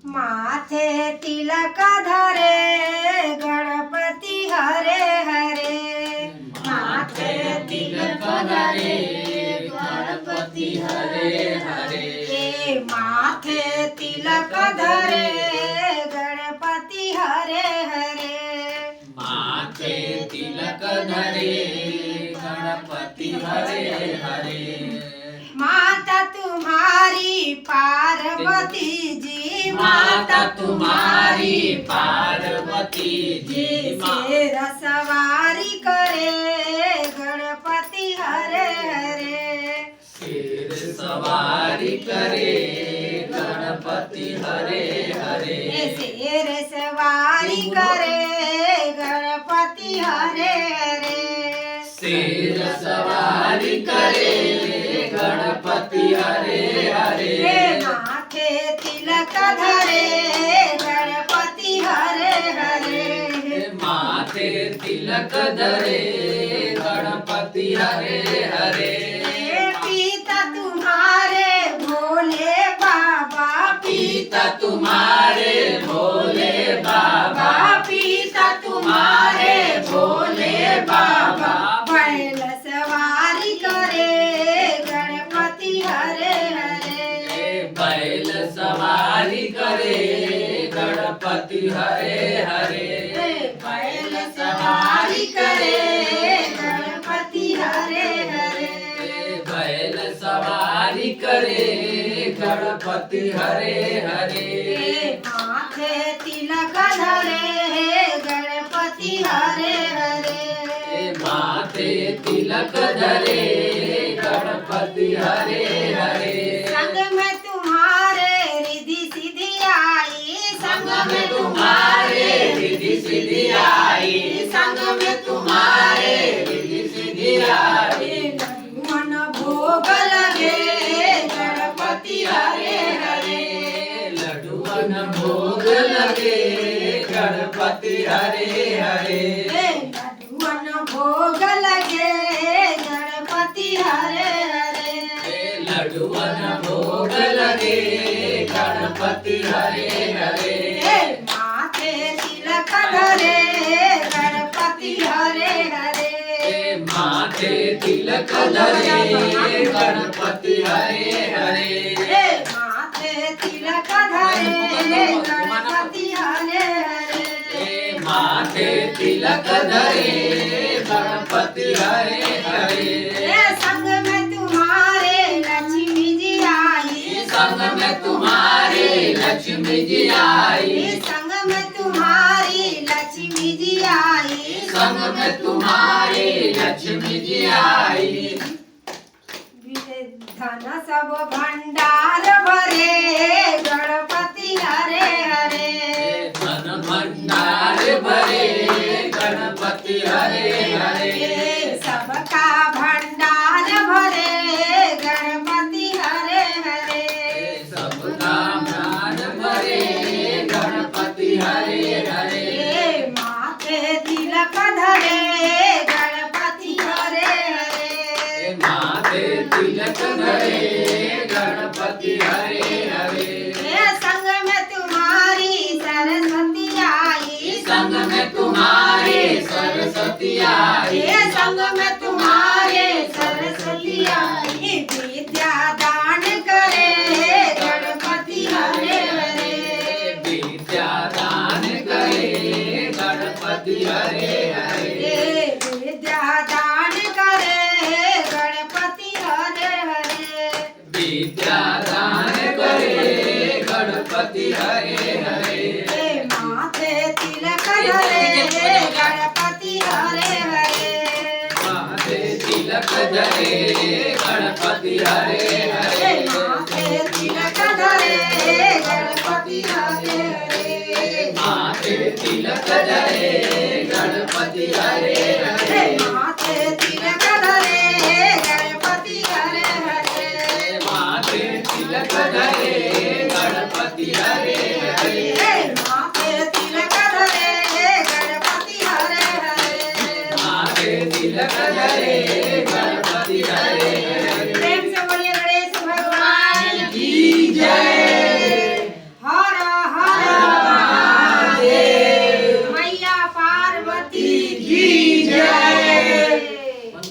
माथे तिलक धरे गणपति हरे हरे। माथे तिलक धरे गणपति हरे हरे। हे माथे तिलक धरे गणपति हरे हरे। माथे तिलक धरे गणपति हरे हरे। माता तुम्हारी पार्वती जी, माता तुम्हारी पार्वती जी, शेर सवारी करे गणपति हरे हरे। शेर सवारी करे गणपति हरे हरे। शेर सवारी करे गणपति हरे हरे। शेर सवारी करे गणपति हरे हरे। माथे तिलक धरे गणपति हरे हरे। माथे तिलक धरे गणपति हरे हरे। पिता तुम्हारे भोले बाबा, पिता तुम्हारे भोले बाबा, पिता तुम्हारे भोले बाबा। बैल सवारी करे गणपति हरे हरे। बैल सवारी करे गणपति हरे हरे। बैल सवारी करे गणपति हरे हरे। बैल सवारी करे गणपति हरे हरे। माथे तिलक धरे गणपति हरे हरे। माथे तिलक धरे गणपति हरे हरे। संग में तुम्हारे रिद्धि सिद्धि आई, संग में तुम्हारे रिद्धि सिद्धि आई, संग में तुम्हारे रिद्धि सिद्धि आई। मन भोग लगे गणपति हरे हरे। लड्डूअन भोग लगे गणपति हरे हरे। लड्डूअन भोग लगे गणपति हरे हरे। लड्डूअन भोग लगे गणपति हरे हरे। माथे तिलक धरे गणपति हरे हरे। माथे तिलक धरे गणपति हरे हरे। माथे तिलक धरे गणपति हरे हरे। माथे तिलक धरे गणपति हरे हरे। संग में तुम्हारे लक्ष्मी जी आई, संग में तुम्हारे लक्ष्मी जी आई, संग में तुम्हारी लक्ष्मी जी आई। संग में तुम्हारे लक्ष्मी जी आई। धन सब भंडार भरे गणपति हरे हरे। धन भंडार भरे गणपति हरे हरे। सबका भंडार भरे गणपति हरे हरे। सबका प्राण भरे गणपति हरे हरे। माथे तिलक धरे गणपति हरे हरे। माथे तिलक धरे गणपति हरे हरे। संग में तुम्हारी सरस्वती आई, संग में तुम्हारे सरस्वती आई, संग में तुम्हारे सरस्वती आई। विद्या दान करे गणपति हरे हरे। विद्या दान करे गणपति हरे हरे। विद्या दान करे गणपति हरे हरे। विद्या दान करे गणपति हरे हरे। माथे तिलक धरे गणपति हरे हरे। माथे तिलक धरे गणपति हरे हरे। माथे तिलक धरे गणपति हरे हरे। माथे तिलक धरे गणपति हरे हरे। माथे तिलक धरे गणपति हरे हरे। माथे तिलक धरे गणपति हरे हरे। माथे तिलक धरे गणपति हरे हरे। माथे तिलक धरे गणपति हरे हरे। प्रेम से बोलिए गणेश भगवान की जय। हर की जय।